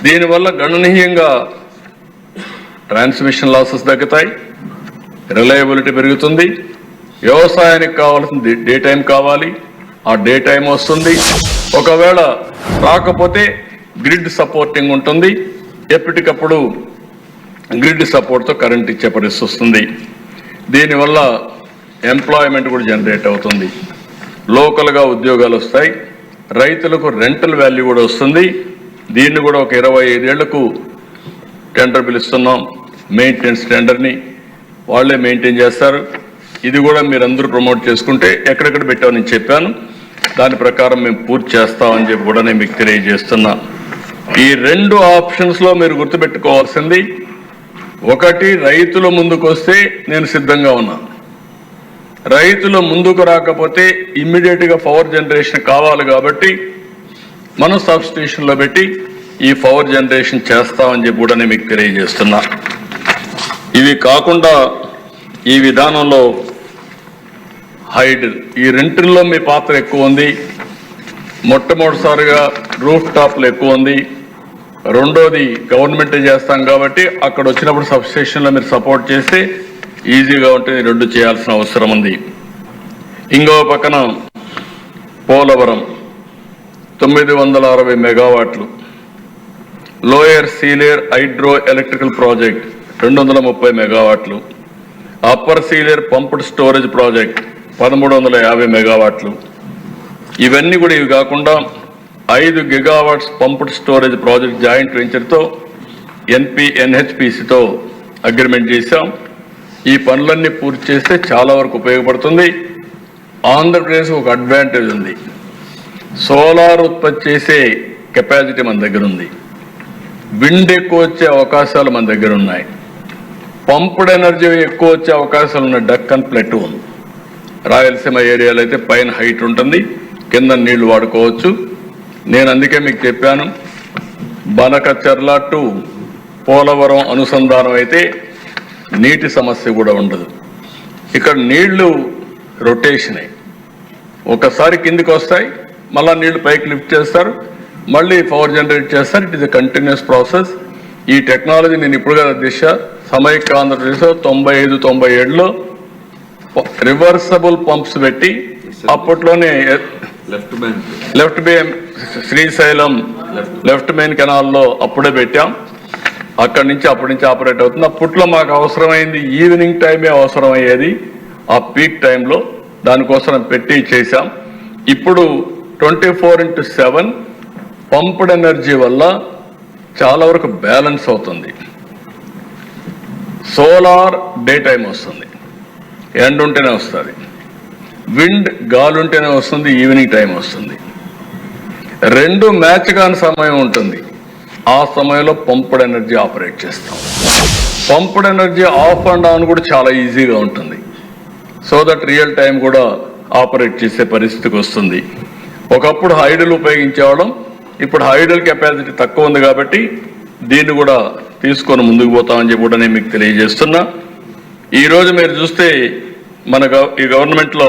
దీనివల్ల గణనీయంగా transmission losses తగ్గుతాయి, రిలయబిలిటీ పెరుగుతుంది, వ్యవసాయానికి కావాల్సిన డే టైం కావాలి, ఆ డే టైం వస్తుంది. ఒకవేళ రాకపోతే గ్రిడ్ సపోర్టింగ్ ఉంటుంది, ఎప్పటికప్పుడు గ్రిడ్ సపోర్ట్తో కరెంట్ ఇచ్చే పరిస్థితి వస్తుంది. దీనివల్ల ఎంప్లాయ్మెంట్ కూడా జనరేట్ అవుతుంది, లోకల్గా ఉద్యోగాలు వస్తాయి, రైతులకు రెంటల్ వాల్యూ కూడా వస్తుంది. దీన్ని కూడా ఒక 25 ఏళ్లకు టెండర్ పిలుస్తున్నాం. మెయింటెనెన్స్ టెండర్ని వాళ్ళే మెయింటైన్ చేస్తారు. ఇది కూడా మీరందరూ ప్రమోట్ చేసుకుంటే ఎక్కడెక్కడ పెట్టామని చెప్పాను, దాని ప్రకారం మేము పూర్తి చేస్తామని చెప్పి కూడా నేను మీకు తెలియజేస్తున్నా. ఈ 2 ఆప్షన్స్లో మీరు గుర్తుపెట్టుకోవాల్సింది, ఒకటి రైతుల ముందుకు వస్తే నేను సిద్ధంగా ఉన్నాను, రైతులు ముందుకు రాకపోతే ఇమ్మీడియట్గా పవర్ జనరేషన్ కావాలి కాబట్టి మనం సబ్స్టేషన్లో పెట్టి ఈ పవర్ జనరేషన్ చేస్తామని చెప్పి కూడా నేను మీకు తెలియజేస్తున్నా. ఇవి కాకుండా ఈ విధానంలో హైడల్, ఈ రెంటిల్లో మీ పాత్ర ఎక్కువ ఉంది. మొట్టమొదటిసారిగా రూఫ్ టాప్లు ఎక్కువ ఉంది, రెండోది గవర్నమెంటే చేస్తాం కాబట్టి అక్కడ వచ్చినప్పుడు సబ్స్టేషన్లో మీరు సపోర్ట్ చేస్తే ఈజీగా ఉంటుంది. 2 చేయాల్సిన అవసరం ఉంది. ఇంకో పక్కన పోలవరం 960 మెగావాట్లు, lower Sileru hydro electrical project 230 మెగావాట్లు, upper Sileru pumped storage project 1350 మెగావాట్లు. ఇవన్నీ కూడా ఇవి కాకుండా 5 gigawatts pumped storage project joint వెంచర్తో NHPCతో అగ్రిమెంట్ చేశాం. ఈ పనులన్నీ పూర్తి చేస్తే చాలా వరకు ఉపయోగపడుతుంది. ఆంధ్రప్రదేశ్ ఒక అడ్వాంటేజ్ ఉంది, సోలార్ ఉత్పత్తి చేసే కెపాసిటీ మన దగ్గర ఉంది, విండ్ ఎక్కువ వచ్చే అవకాశాలు మన దగ్గర ఉన్నాయి, పంప్డ్ ఎనర్జీ ఎక్కువ వచ్చే అవకాశాలు ఉన్న డక్కన్ ప్లాటూ ఉంది. రాయలసీమ ఏరియాలో అయితే పైన హైట్ ఉంటుంది, కింద నీళ్లు వాడుకోవచ్చు. నేను అందుకే మీకు చెప్పాను, బనకచర్ల టు పోలవరం అనుసంధానం అయితే నీటి సమస్య కూడా ఉండదు. ఇక్కడ నీళ్లు రొటేషనే, ఒకసారి కిందికి వస్తాయి, మళ్ళీ నీళ్లు పైకి లిఫ్ట్ చేస్తారు, మళ్ళీ పవర్ జనరేట్ చేస్తారు. It is a continuous process. ఈ టెక్నాలజీ నేను ఇప్పుడు కదా దిశ సమైక్య ఆంధ్రప్రదేశ్లో 95-97లో రివర్సబుల్ పంప్స్ పెట్టి అప్పట్లోనే left main Srisailam left main కెనాల్లో అప్పుడే పెట్టాం. అప్పటి నుంచి ఆపరేట్ అవుతుంది. అప్పట్లో మాకు అవసరమైంది ఈవినింగ్ టైమే అవసరం అయ్యేది, ఆ పీక్ టైంలో, దానికోసం పెట్టి చేశాం. ఇప్పుడు 24/7 పంప్డ్ ఎనర్జీ వల్ల చాలా వరకు బ్యాలెన్స్ అవుతుంది. సోలార్ డే టైం వస్తుంది, ఎండ ఉంటేనే వస్తుంది, విండ్ గాలి ఉంటేనే వస్తుంది, ఈవినింగ్ టైం వస్తుంది. 2 మ్యాచ్ కాని సమయం ఉంటుంది, ఆ సమయంలో పంప్డ్ ఎనర్జీ ఆపరేట్ చేస్తాం. Pumped energy of and on కూడా చాలా ఈజీగా ఉంటుంది, సో దట్ రియల్ టైం కూడా ఆపరేట్ చేసే పరిస్థితికి వస్తుంది. ఒకప్పుడు హైడల్ ఉపయోగించేవాళ్ళం, ఇప్పుడు హైడల్ కెపాసిటీ తక్కువ ఉంది కాబట్టి దీన్ని కూడా తీసుకొని ముందుకు పోతామని చెప్పి కూడా నేను మీకు తెలియజేస్తున్నా. ఈరోజు మీరు చూస్తే మన ఈ గవర్నమెంట్లో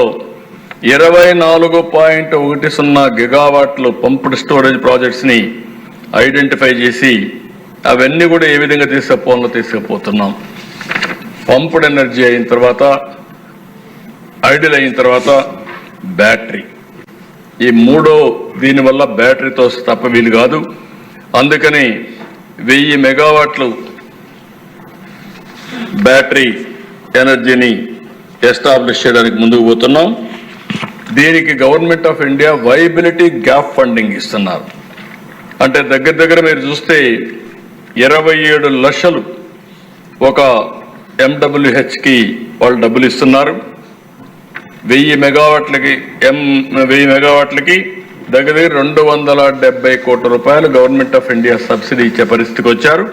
24.10 గిగావాట్లు పంప్డ్ స్టోరేజ్ ప్రాజెక్ట్స్ని ఐడెంటిఫై చేసి అవన్నీ కూడా ఏ విధంగా తీసుకుపోతున్నాం. పంప్డ్ ఎనర్జీ అయిన తర్వాత, ఐడిల్ అయిన తర్వాత బ్యాటరీ, ఈ 3 దీనివల్ల బ్యాటరీతో తప్ప వీలు కాదు. అందుకని 1000 మెగావాట్లు బ్యాటరీ ఎనర్జీని ఎస్టాబ్లిష్ చేయడానికి ముందుకు పోతున్నాం. దీనికి government of India viability gap funding ఇస్తున్నారు. అంటే దగ్గర మీరు చూస్తే 27 లక్షలు ఒక MWHకి వాళ్ళు డబ్బులు ఇస్తున్నారు. 1000 మెగావాట్లకి దగ్గర 270 కోట్ల రూపాయలు గవర్నమెంట్ ఆఫ్ ఇండియా సబ్సిడీ ఇచ్చే పరిస్థితికి వచ్చారు.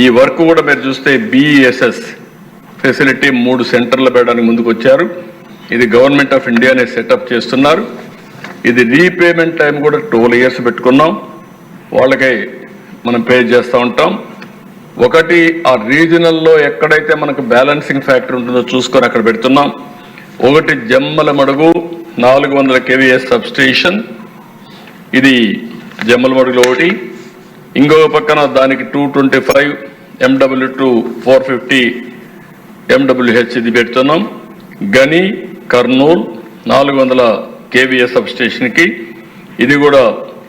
ఈ వర్క్ కూడా మీరు చూస్తే BESS ఫెసిలిటీ 3 సెంటర్లు పెట్టడానికి ముందుకు వచ్చారు. ఇది గవర్నమెంట్ ఆఫ్ ఇండియానే సెటప్ చేస్తున్నారు. ఇది రీపేమెంట్ టైం కూడా 12 years పెట్టుకున్నాం, వాళ్ళకి మనం పే చేస్తూ ఉంటాం. ఒకటి ఆ రీజనల్లో ఎక్కడైతే మనకు బ్యాలెన్సింగ్ ఫ్యాక్టర్ ఉంటుందో చూసుకొని అక్కడ పెడుతున్నాం. ఒకటి జమ్మల మడుగు 400 kVA సబ్స్టేషన్, ఇది జమ్మలమడుగులో ఒకటి, ఇంకొక పక్కన దానికి 225 MW టు 450 MWH ఇది పెడుతున్నాం. గని కర్నూల్ 400 KVA సబ్ స్టేషన్కి ఇది కూడా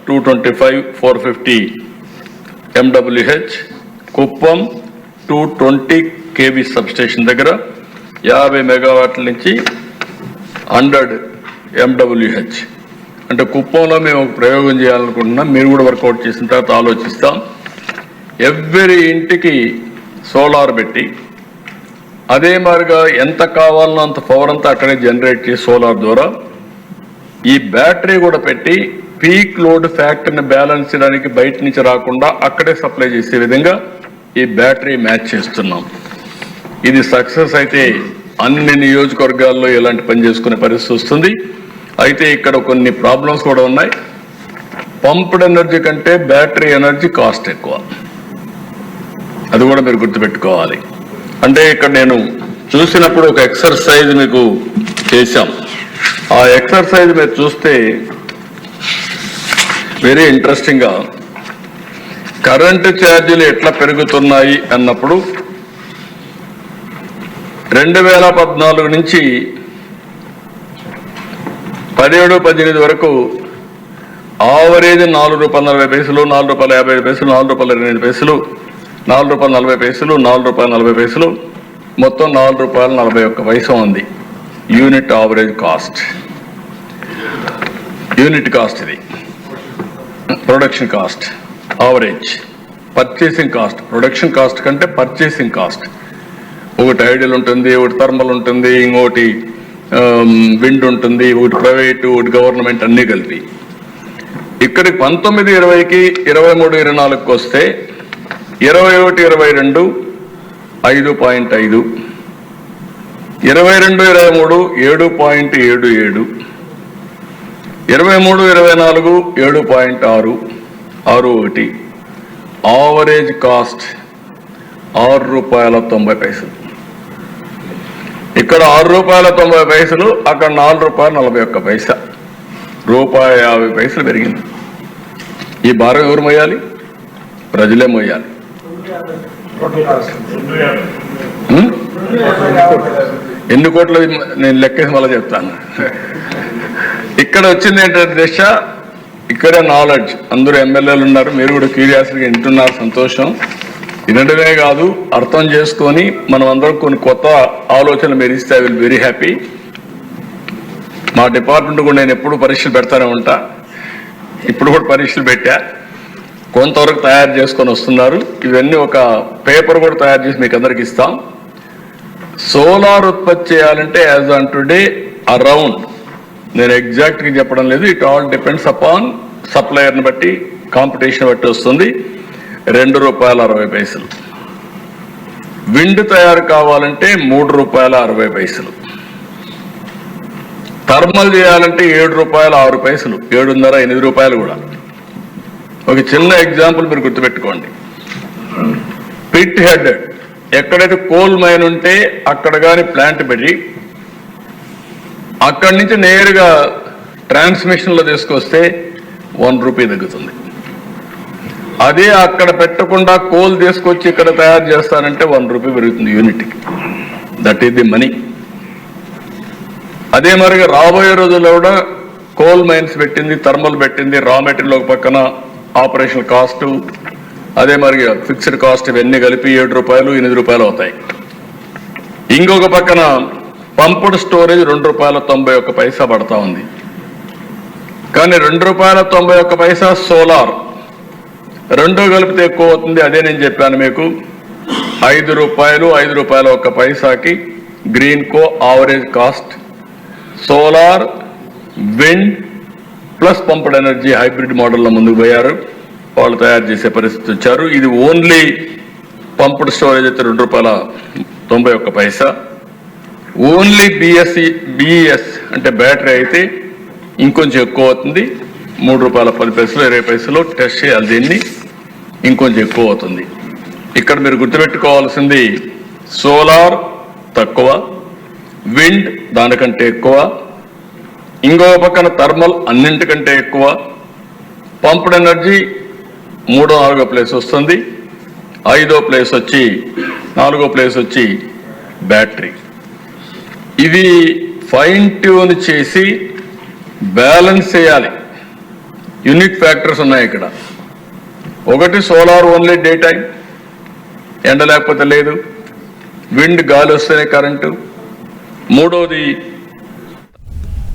225 450 MWH. Kuppam 220 KV sub station దగ్గర 50 మెగావాట్ల నుంచి 100 MWH. అంటే కుప్పంలో మేము ఒక ప్రయోగం చేయాలనుకుంటున్నాం, మీరు కూడా వర్కౌట్ చేసిన తర్వాత ఆలోచిస్తాం. ఎవ్రీ ఇంటికి సోలార్ పెట్టి అదే మాదిరిగా ఎంత కావాలనో అంత పవర్ అంతా అక్కడే జనరేట్ చేసి సోలార్ ద్వారా ఈ బ్యాటరీ కూడా పెట్టి పీక్ లోడ్ ఫ్యాక్టర్ని బ్యాలెన్స్ చేయడానికి బయట నుంచి రాకుండా అక్కడే సప్లై చేసే విధంగా ఈ బ్యాటరీ మ్యాచ్ చేస్తున్నాం. ఇది సక్సెస్ అయితే అన్ని నియోజకవర్గాల్లో ఇలాంటి పని చేసుకునే పరిస్థితి వస్తుంది. అయితే ఇక్కడ కొన్ని ప్రాబ్లమ్స్ కూడా ఉన్నాయి. పంప్డ్ ఎనర్జీ కంటే బ్యాటరీ ఎనర్జీ కాస్ట్ ఎక్కువ, అది కూడా మీరు గుర్తుపెట్టుకోవాలి. అంటే ఇక్కడ నేను చూసినప్పుడు ఒక ఎక్సర్సైజ్ మీకు చేశాం. ఆ ఎక్సర్సైజ్ మీరు చూస్తే వెరీ ఇంట్రెస్టింగ్గా కరెంటు ఛార్జీలు ఎట్లా పెరుగుతున్నాయి అన్నప్పుడు 2014 నుంచి 17-18 వరకు ఆవరేజ్ ₹4.40, ₹4.55, ₹4.28, ₹4.40, ₹4.40, మొత్తం ₹4.41 ఉంది unit average cost. Unit cost ఇది production cost average. Purchasing cost production cost కంటే పర్చేసింగ్ కాస్ట్ ఒకటి ఐడియల్ ఉంటుంది, ఒకటి థర్మల్ ఉంటుంది, ఇంకోటి విండ్ ఉంటుంది, ఒకటి ప్రైవేటు, ఒకటి గవర్నమెంట్ అన్నీ కలిపి. ఇక్కడికి 19-20కి 23-24కి వస్తే 21-22 5.5, 22-23 7.77, 23-24 7.6, 61. Average cost ₹6.90. ఇక్కడ ₹6.90, అక్కడ ₹4.41, ₹1.50 పెరిగింది. ఈ భారం ఎవరు మోయాలి? ప్రజలే మోయాలి. ఎన్ని కోట్లు నేను లెక్కేసి మళ్ళీ చెప్తాను. ఇక్కడ వచ్చింది ఏంటంటే దిశ, ఇక్కడే నాలెడ్జ్. అందరూ ఎమ్మెల్యేలు ఉన్నారు, మీరు కూడా క్యూరియాసిటీగా వింటున్నారు, సంతోషం. వినడమే కాదు అర్థం చేసుకొని మనం అందరం కొన్ని కొత్త ఆలోచనలు మీరు ఇస్తే ఐ విల్ వెరీ హ్యాపీ. మా డిపార్ట్మెంట్ కూడా నేను ఎప్పుడు పరీక్షలు పెడతానే ఉంటా, ఇప్పుడు కూడా పరీక్షలు పెట్టా, కొంతవరకు తయారు చేసుకొని వస్తున్నారు. ఇవన్నీ ఒక పేపర్ కూడా తయారు చేసి మీకు అందరికి ఇస్తాం. సోలార్ ఉత్పత్తి చేయాలంటే యాజ్ ఆన్ టుడే అరౌండ్, నేను ఎగ్జాక్ట్గా చెప్పడం లేదు, ఇట్ ఆల్ డిపెండ్స్ అపాన్ సప్లయర్ని బట్టి, కాంపిటీషన్ బట్టి వస్తుంది. ₹2.60. విండ్ తయారు కావాలంటే ₹3.60. థర్మల్ చేయాలంటే ₹7.06, 7.5, ₹8 కూడా. ఒక చిన్న ఎగ్జాంపుల్ మీరు గుర్తుపెట్టుకోండి. పిట్ హెడ్, ఎక్కడైతే కోల్ మైన్ ఉంటే అక్కడ కానీ ప్లాంట్ పెట్టి అక్కడి నుంచి నేరుగా ట్రాన్స్మిషన్లో తీసుకొస్తే ₹1 తగ్గుతుంది. అదే అక్కడ పెట్టకుండా కోల్ తీసుకొచ్చి ఇక్కడ తయారు చేస్తానంటే ₹1 పెరుగుతుంది యూనిట్కి. That is the money. అదే మరిగా రాబోయే రోజుల్లో కూడా కోల్ మైన్స్ పెట్టింది, థర్మల్ పెట్టింది, రా మెటీరియల్ ఒక పక్కన, ఆపరేషన్ కాస్ట్, అదే మరిగా ఫిక్స్డ్ కాస్ట్, ఇవన్నీ కలిపి ₹7, ₹8 అవుతాయి. ఇంకొక పక్కన పంప్డ్ స్టోరేజ్ ₹2.91 పడతా ఉంది. కానీ ₹2.91 సోలార్, రెండో కలిపితే ఎక్కువ అవుతుంది. అదే నేను చెప్పాను మీకు, ₹5, Greenko average cost. Solar, wind plus pumped energy hybrid మోడల్లో ముందుకు పోయారు, వాళ్ళు తయారు చేసే పరిస్థితి వచ్చారు. ఇది ఓన్లీ పంప్డ్ స్టోరేజ్ అయితే ₹2.91. ఓన్లీ బిఎస్ అంటే బ్యాటరీ అయితే ఇంకొంచెం ఎక్కువ అవుతుంది, ₹3.10, ₹20 టెస్ట్ చేయాలి దీన్ని, ఇంకొంచెం ఎక్కువ అవుతుంది. ఇక్కడ మీరు గుర్తుపెట్టుకోవాల్సింది సోలార్ తక్కువ, విండ్ దానికంటే ఎక్కువ, ఇంకో పక్కన థర్మల్ అన్నింటికంటే ఎక్కువ, పంప్డ్ ఎనర్జీ మూడో నాలుగో ప్లేస్ వస్తుంది. ఐదో ప్లేస్ వచ్చి నాలుగో ప్లేస్ వచ్చి బ్యాటరీ. ఇది ఫైన్ ట్యూన్ చేసి బ్యాలెన్స్ చేయాలి. యూనిక్ ఫ్యాక్టర్స్ ఉన్నాయి ఇక్కడ. ఒకటి సోలార్ ఓన్లీ డే టైం, ఎండ లేకపోతే లేదు, విండ్ గాలి వస్తేనే కరెంటు. మూడోది